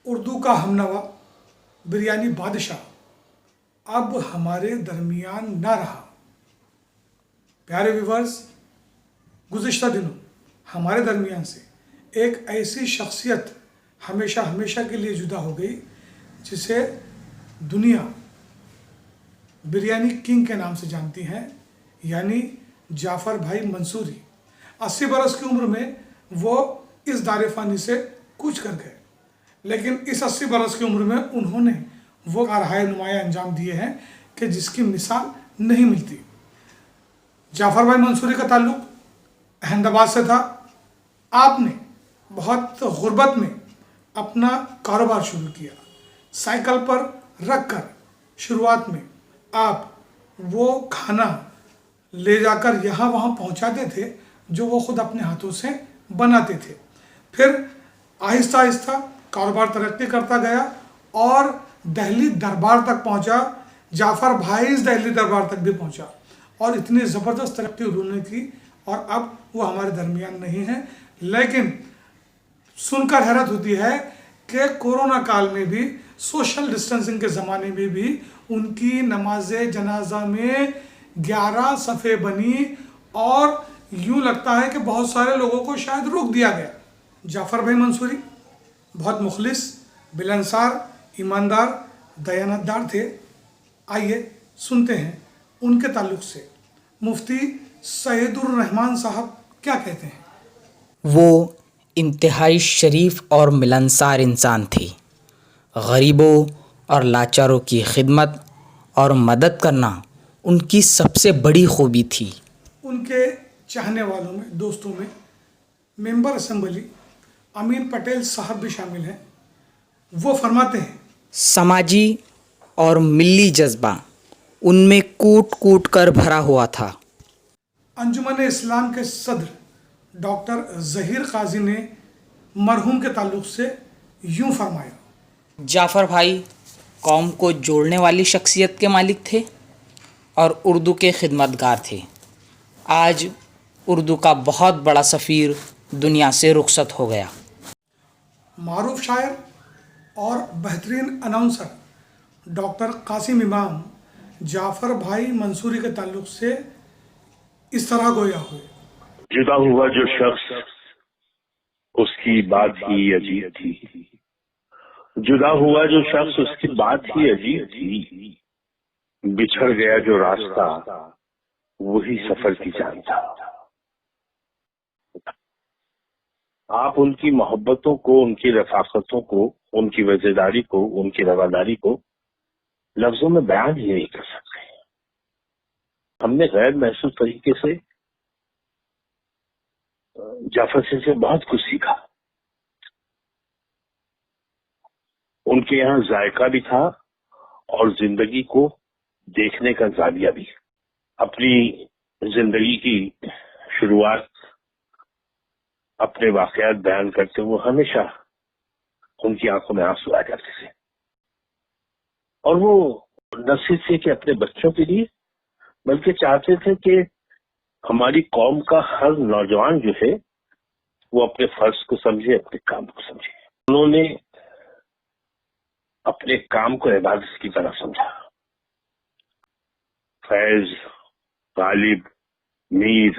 اردو کا ہم نوا بریانی بادشاہ اب ہمارے درمیان نہ رہا۔ پیارے ویورز، گزشتہ دنوں ہمارے درمیان سے ایک ایسی شخصیت ہمیشہ ہمیشہ کے لیے جدا ہو گئی جسے دنیا بریانی کنگ کے نام سے جانتی ہے، یعنی جعفر بھائی منصوری۔ 80 برس کی عمر میں وہ اس دار فانی سے کوچ کر گئے، لیکن اس 80 برس کی عمر میں انہوں نے وہ کارہائے نمایاں انجام دیے ہیں کہ جس کی مثال نہیں ملتی۔ جعفر بھائی منصوری کا تعلق احمد آباد سے تھا۔ آپ نے بہت غربت میں اپنا کاروبار شروع کیا۔ سائیکل پر رکھ کر شروعات میں آپ وہ کھانا لے جا کر یہاں وہاں پہنچاتے تھے جو وہ خود اپنے ہاتھوں سے بناتے تھے۔ پھر آہستہ آہستہ کاروبار ترقی کرتا گیا اور دہلی دربار تک پہنچا۔ جعفر بھائی اس دہلی دربار تک بھی پہنچا اور اتنی زبردست ترقی انہوں نے کی، اور اب وہ ہمارے درمیان نہیں ہیں۔ لیکن سن کر حیرت ہوتی ہے کہ کورونا کال میں بھی، سوشل ڈسٹنسنگ کے زمانے میں بھی ان کی نماز جنازہ میں 11 صفیں بنی اور یوں لگتا ہے کہ بہت سارے لوگوں کو شاید روک دیا گیا۔ جعفر بھائی منصوری بہت مخلص، ملنسار، ایماندار، دیانتدار تھے۔ آئیے سنتے ہیں ان کے تعلق سے مفتی سعید الرحمان صاحب کیا کہتے ہیں۔ وہ انتہائی شریف اور ملنسار انسان تھی۔ غریبوں اور لاچاروں کی خدمت اور مدد کرنا ان کی سب سے بڑی خوبی تھی۔ ان کے چاہنے والوں میں، دوستوں میں ممبر اسمبلی امین پٹیل صاحب بھی شامل ہیں۔ وہ فرماتے ہیں، سماجی اور ملی جذبہ ان میں کوٹ کوٹ کر بھرا ہوا تھا۔ انجمن اسلام کے صدر ڈاکٹر ظہیر قاضی نے مرحوم کے تعلق سے یوں فرمایا، جعفر بھائی قوم کو جوڑنے والی شخصیت کے مالک تھے اور اردو کے خدمتگار تھے۔ آج اردو کا بہت بڑا سفیر دنیا سے رخصت ہو گیا۔ معروف شاعر اور بہترین اناؤنسر ڈاکٹر قاسم امام جعفر بھائی منصوری کے تعلق سے اس طرح گویا ہوئے، جدا ہوا جو شخص اس کی بات ہی عجیب تھی، جدا ہوا جو شخص اس کی بات ہی عجیب تھی، بچھڑ گیا جو راستہ وہی سفر کی جان تھا۔ آپ ان کی محبتوں کو، ان کی رفاقتوں کو، ان کی وفاداری کو، ان کی رواداری کو لفظوں میں بیان ہی نہیں کر سکتے۔ ہم نے غیر محسوس طریقے سے جعفر سے بہت کچھ سیکھا۔ ان کے یہاں ذائقہ بھی تھا اور زندگی کو دیکھنے کا زاویہ بھی۔ اپنی زندگی کی شروعات اپنے واقعات بیان کرتے ہوئے ہمیشہ ان کی آنکھوں میں آنسو آ جاتے تھے، اور وہ نہ صرف کہ اپنے بچوں کے لیے بلکہ چاہتے تھے کہ ہماری قوم کا ہر نوجوان جو ہے وہ اپنے فرض کو سمجھے، اپنے کام کو سمجھے۔ انہوں نے اپنے کام کو عبادت کی طرح سمجھا۔ فیض، غالب، میر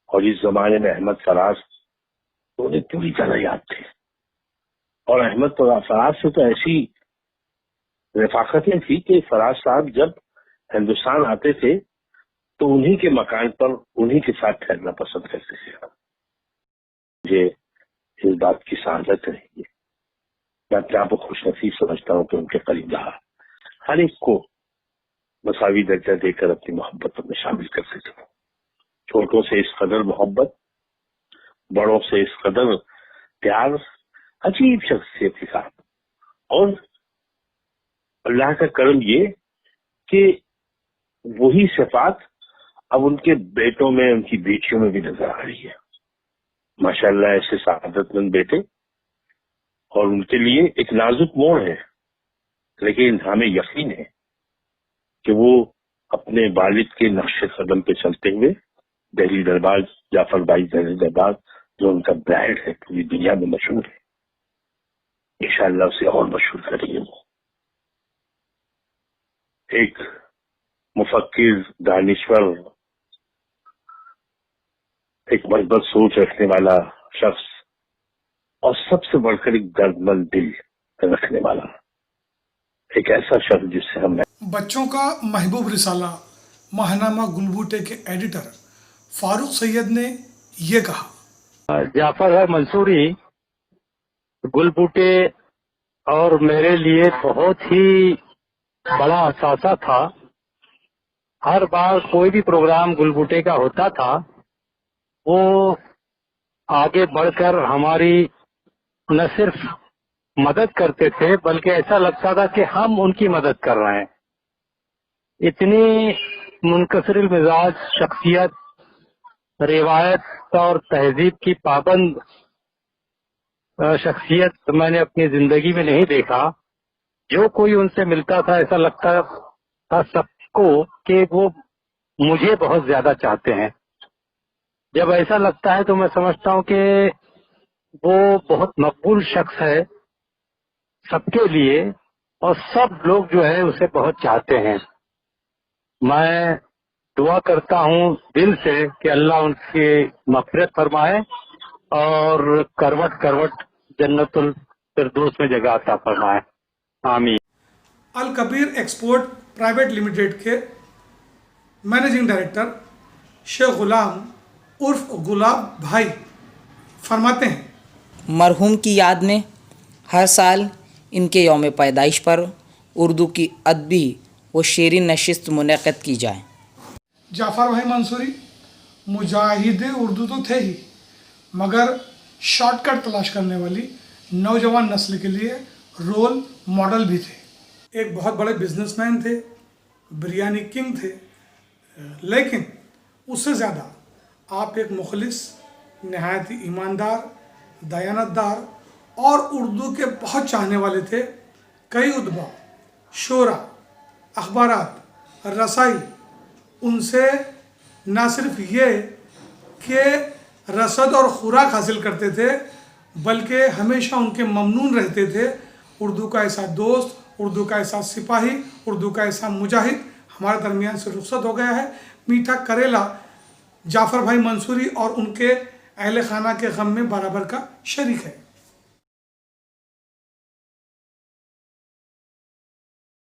اور اس زمانے میں احمد فراز انہیں پوری طرح یاد تھے، اور احمد فراز سے تو ایسی رفاقتیں تھی کہ فراز صاحب جب ہندوستان آتے تھے تو انہی کے مکان پر انہی کے ساتھ ٹھہرنا پسند کرتے تھے۔ مجھے اس بات کی سعادت رہی ہے، میں اپنے آپ کو خوش نصیب سمجھتا ہوں کہ ان کے قریب رہا۔ ہر ایک کو مساوی درجہ دے کر اپنی محبتوں میں شامل کرتے تھے۔ چھوٹوں سے اس قدر محبت، بڑوں سے اس قدر پیار، عجیب شخصیت کے ساتھ۔ اور اللہ کا کرم یہ کہ وہی صفات اب ان کے بیٹوں میں، ان کی بیٹیوں میں بھی نظر آ رہی ہے۔ ماشاءاللہ ایسے سعادت مند بیٹے، اور ان کے لیے ایک نازک موڑ ہے، لیکن ہمیں یقین ہے کہ وہ اپنے والد کے نقش قدم پہ چلتے ہوئے دہلی دربار، جعفر بھائی دہلی دربار جو ان کا برانڈ ہے، پوری دنیا میں مشہور ہے، انشاءاللہ اسے اور مشہور کریں گے. وہ ایک مفکر، دانشور، ایک مثبت سوچ رکھنے والا شخص، اور سب سے بڑھ کر ایک درد مند دل رکھنے والا، ایک ایسا شخص جس سے ہم بچوں کا محبوب رسالہ ماہنامہ گلبوٹے کے ایڈیٹر فاروق سید نے یہ کہا: جعفر بھائی منصوری گل بوٹے اور میرے لیے بہت ہی بڑا اثاثہ تھا. ہر بار کوئی بھی پروگرام گل بوٹے کا ہوتا تھا وہ آگے بڑھ کر ہماری نہ صرف مدد کرتے تھے بلکہ ایسا لگتا تھا کہ ہم ان کی مدد کر رہے ہیں. اتنی منکسر المزاج شخصیت، روایت اور تہذیب کی پابند شخصیت میں نے اپنی زندگی میں نہیں دیکھا. جو کوئی ان سے ملتا تھا ایسا لگتا تھا سب کو کہ وہ مجھے بہت زیادہ چاہتے ہیں. جب ایسا لگتا ہے تو میں سمجھتا ہوں کہ وہ بہت مقبول شخص ہے سب کے لیے، اور سب لوگ جو ہے اسے بہت چاہتے ہیں. میں دعا کرتا ہوں دل سے کہ اللہ ان کی مغفرت فرمائے اور کروٹ کروٹ جنت الفردوس میں جگہ عطا فرمائے. آمین. الکبیر ایکسپورٹ پرائیویٹ لمیٹڈ کے مینیجنگ ڈائریکٹر شیخ غلام عرف گلاب بھائی فرماتے ہیں: مرحوم کی یاد میں ہر سال ان کے یوم پیدائش پر اردو کی ادبی و شعری نشست منعقد کی جائے. جعفر بھائی منصوری مجاہد اردو تو تھے ہی، مگر شارٹ کٹ تلاش کرنے والی نوجوان نسل کے لیے رول ماڈل بھی تھے. ایک بہت بڑے بزنس مین تھے، بریانی کنگ تھے، لیکن اس سے زیادہ آپ ایک مخلص، نہایت ہی ایماندار، دیانتدار اور اردو کے بہت چاہنے والے تھے. کئی ادبا، شعرا، اخبارات، رسائی ان سے نہ صرف یہ کہ رسد اور خوراک حاصل کرتے تھے بلکہ ہمیشہ ان کے ممنون رہتے تھے. اردو کا ایسا دوست، اردو کا ایسا سپاہی، اردو کا ایسا مجاہد ہمارے درمیان سے رخصت ہو گیا ہے. میٹھا کریلا جعفر بھائی منصوری اور ان کے اہل خانہ کے غم میں برابر کا شریک ہے.